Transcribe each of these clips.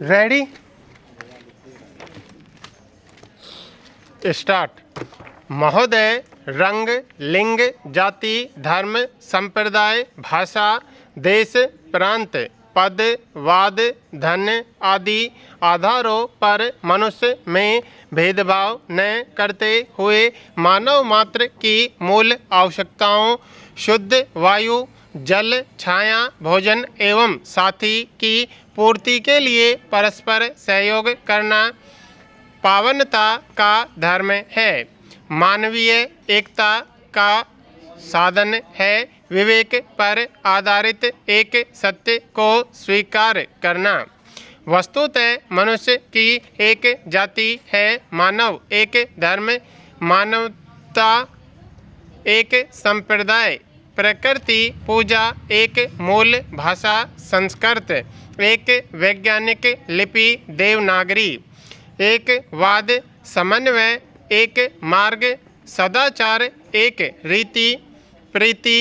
Ready start. महोदय, रंग, लिंग, जाति, धर्म, संप्रदाय, भाषा, देश, प्रांत, पद, वाद, धन आदि आधारों पर मनुष्य में भेदभाव न करते हुए मानव मात्र की मूल आवश्यकताओं शुद्ध वायु, जल, छाया, भोजन एवं साथी की पूर्ति के लिए परस्पर सहयोग करना पावनता का धर्म है। मानवीय एकता का साधन है। विवेक पर आधारित एक सत्य को स्वीकार करना। वस्तुतः मनुष्य की एक जाति है, मानव एक धर्म, मानवता एक संप्रदाय, प्रकृति पूजा एक मूल भाषा, संस्कृत एक वैज्ञानिक लिपि देवनागरी, एक वाद समन्वय एक मार्ग, सदाचार एक रीति, प्रीति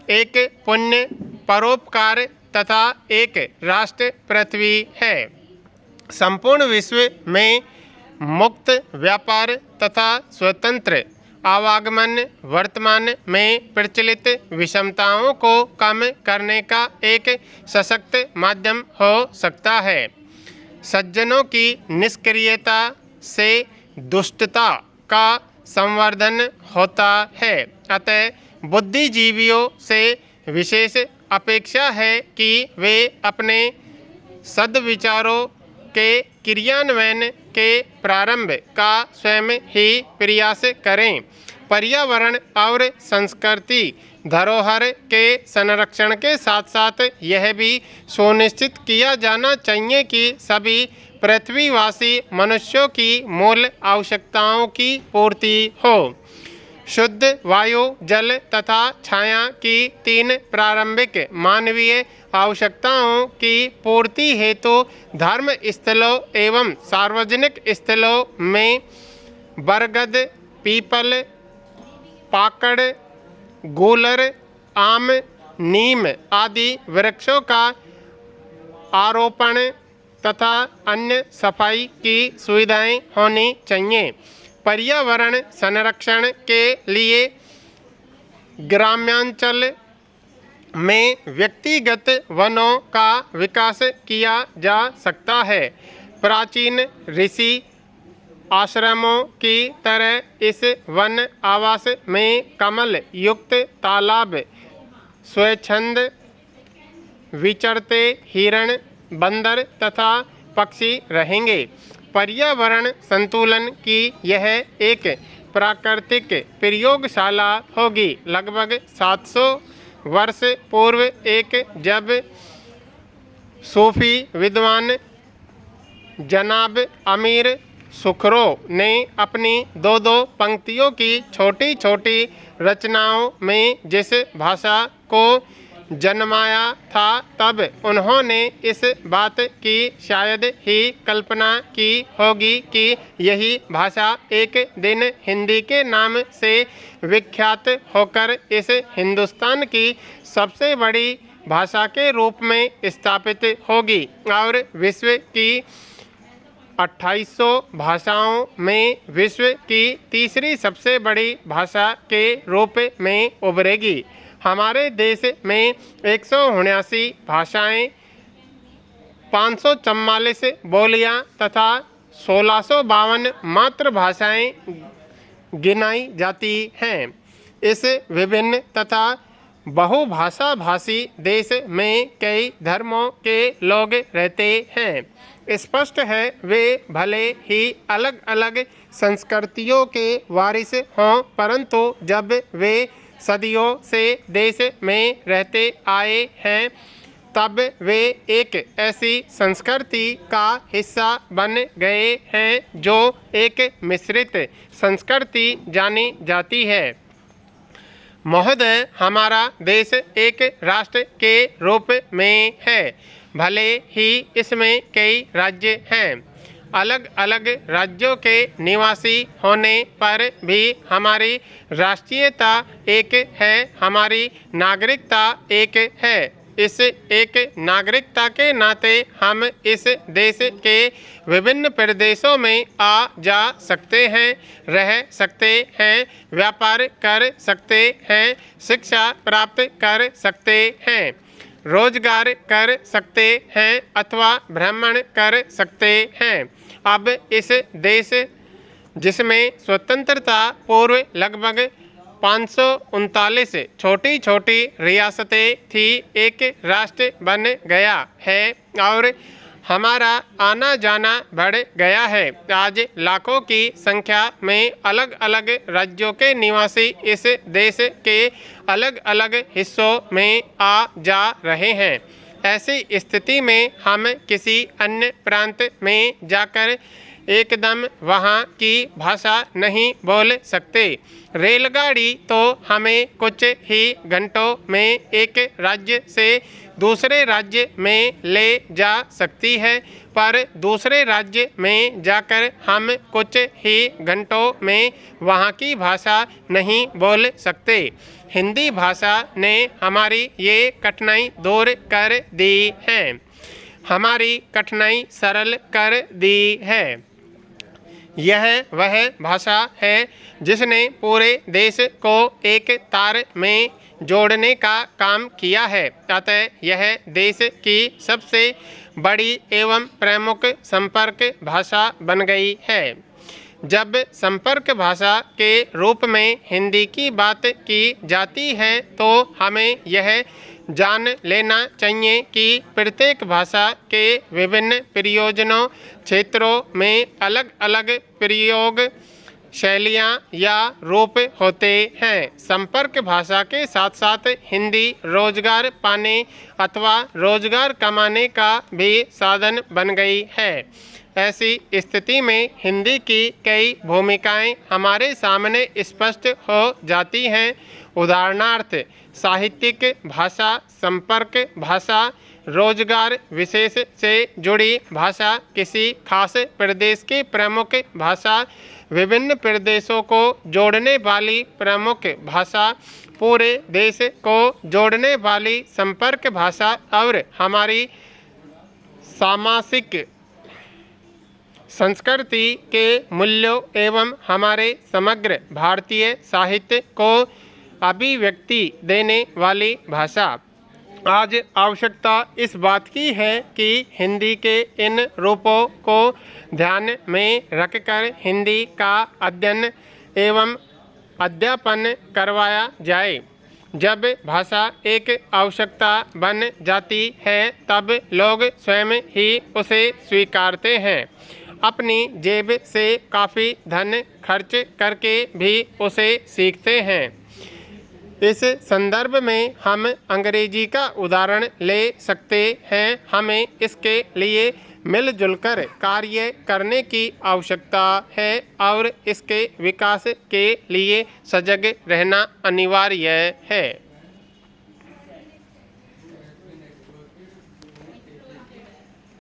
एक पुण्य, परोपकार तथा एक राष्ट्र पृथ्वी है। संपूर्ण विश्व में मुक्त व्यापार तथा स्वतंत्र आवागमन वर्तमान में प्रचलित विषमताओं को कम करने का एक सशक्त माध्यम हो सकता है। सज्जनों की निष्क्रियता से दुष्टता का संवर्धन होता है। अतः बुद्धिजीवियों से विशेष अपेक्षा है कि वे अपने सद्विचारों के क्रियान्वयन के प्रारंभ का स्वयं ही प्रयास करें। पर्यावरण और संस्कृति धरोहर के संरक्षण के साथ साथ यह भी सुनिश्चित किया जाना चाहिए कि सभी पृथ्वीवासी मनुष्यों की मूल आवश्यकताओं की पूर्ति हो। शुद्ध वायु, जल तथा छाया की तीन प्रारंभिक मानवीय आवश्यकताओं की पूर्ति हेतु धर्म स्थलों एवं सार्वजनिक स्थलों में बरगद, पीपल, पाकड़, गूलर, आम, नीम आदि वृक्षों का आरोपण तथा अन्य सफाई की सुविधाएं होनी चाहिए। पर्यावरण संरक्षण के लिए ग्राम्यांचल में व्यक्तिगत वनों का विकास किया जा सकता है। प्राचीन ऋषि आश्रमों की तरह इस वन आवास में कमल युक्त तालाब, स्वच्छंद विचरते हिरण, बंदर तथा पक्षी रहेंगे। पर्यावरण संतुलन की यह एक प्राकृतिक प्रयोगशाला होगी। लगभग 700 वर्ष पूर्व एक जब सूफी विद्वान जनाब अमीर सुखरो ने अपनी दो पंक्तियों की छोटी छोटी रचनाओं में जिस भाषा को जन्माया था, तब उन्होंने इस बात की शायद ही कल्पना की होगी कि यही भाषा एक दिन हिंदी के नाम से विख्यात होकर इस हिंदुस्तान की सबसे बड़ी भाषा के रूप में स्थापित होगी और विश्व की 2800 भाषाओं में विश्व की तीसरी सबसे बड़ी भाषा के रूप में उभरेगी। हमारे देश में 179 भाषाएं, 544 बोलियां तथा 1652 मातृभाषाएं गिनाई जाती हैं। इस विभिन्न तथा बहुभाषा भाषी देश में कई धर्मों के लोग रहते हैं। स्पष्ट है वे भले ही अलग अलग संस्कृतियों के वारिस हों, परंतु जब वे सदियों से देश में रहते आए हैं, तब वे एक ऐसी संस्कृति का हिस्सा बन गए हैं जो एक मिश्रित संस्कृति जानी जाती है। महोदय, हमारा देश एक राष्ट्र के रूप में है, भले ही इसमें कई राज्य हैं। अलग अलग राज्यों के निवासी होने पर भी हमारी राष्ट्रीयता एक है, हमारी नागरिकता एक है। इस एक नागरिकता के नाते हम इस देश के विभिन्न प्रदेशों में आ जा सकते हैं, रह सकते हैं, व्यापार कर सकते हैं, शिक्षा प्राप्त कर सकते हैं, रोजगार कर सकते हैं अथवा भ्रमण कर सकते हैं। अब इस देश जिसमें स्वतंत्रता पूर्व लगभग 539 छोटी छोटी रियासतें थी, एक राष्ट्र बन गया है और हमारा आना जाना बढ़ गया है। आज लाखों की संख्या में अलग अलग राज्यों के निवासी इस देश के अलग अलग हिस्सों में आ जा रहे हैं। ऐसी स्थिति में हम किसी अन्य प्रांत में जाकर एकदम वहाँ की भाषा नहीं बोल सकते। रेलगाड़ी तो हमें कुछ ही घंटों में एक राज्य से दूसरे राज्य में ले जा सकती है, पर दूसरे राज्य में जाकर हम कुछ ही घंटों में वहाँ की भाषा नहीं बोल सकते। हिंदी भाषा ने हमारी ये कठिनाई दूर कर दी है, हमारी कठिनाई सरल कर दी है। यह वह भाषा है जिसने पूरे देश को एक तार में जोड़ने का काम किया है। अतः यह देश की सबसे बड़ी एवं प्रमुख संपर्क भाषा बन गई है। जब संपर्क भाषा के रूप में हिंदी की बात की जाती है तो हमें यह जान लेना चाहिए कि प्रत्येक भाषा के विभिन्न प्रयोजनों क्षेत्रों में अलग अलग प्रयोग शैलियाँ या रूप होते हैं। संपर्क भाषा के साथ साथ हिंदी रोजगार पाने अथवा रोजगार कमाने का भी साधन बन गई है। ऐसी स्थिति में हिंदी की कई भूमिकाएं हमारे सामने स्पष्ट हो जाती हैं। उदाहरणार्थ साहित्यिक भाषा, संपर्क भाषा, रोजगार विशेष से जुड़ी भाषा, किसी खास प्रदेश की प्रमुख भाषा, विभिन्न प्रदेशों को जोड़ने वाली प्रमुख भाषा, पूरे देश को जोड़ने वाली संपर्क भाषा और हमारी सामाजिक संस्कृति के मूल्यों एवं हमारे समग्र भारतीय साहित्य को अभिव्यक्ति देने वाली भाषा। आज आवश्यकता इस बात की है कि हिंदी के इन रूपों को ध्यान में रखकर हिंदी का अध्ययन एवं अध्यापन करवाया जाए। जब भाषा एक आवश्यकता बन जाती है तब लोग स्वयं ही उसे स्वीकारते हैं, अपनी जेब से काफ़ी धन खर्च करके भी उसे सीखते हैं। इस संदर्भ में हम अंग्रेजी का उदाहरण ले सकते हैं। हमें इसके लिए मिलजुल कर कार्य करने की आवश्यकता है और इसके विकास के लिए सजग रहना अनिवार्य है।